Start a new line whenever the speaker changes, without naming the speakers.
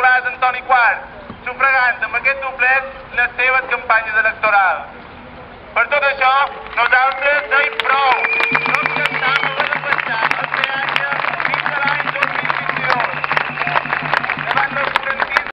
ras Antoni IV, sufragant amb aquest doblet les seves campanyes electorals. Per tot això, nosaltres deim prou. No acceptam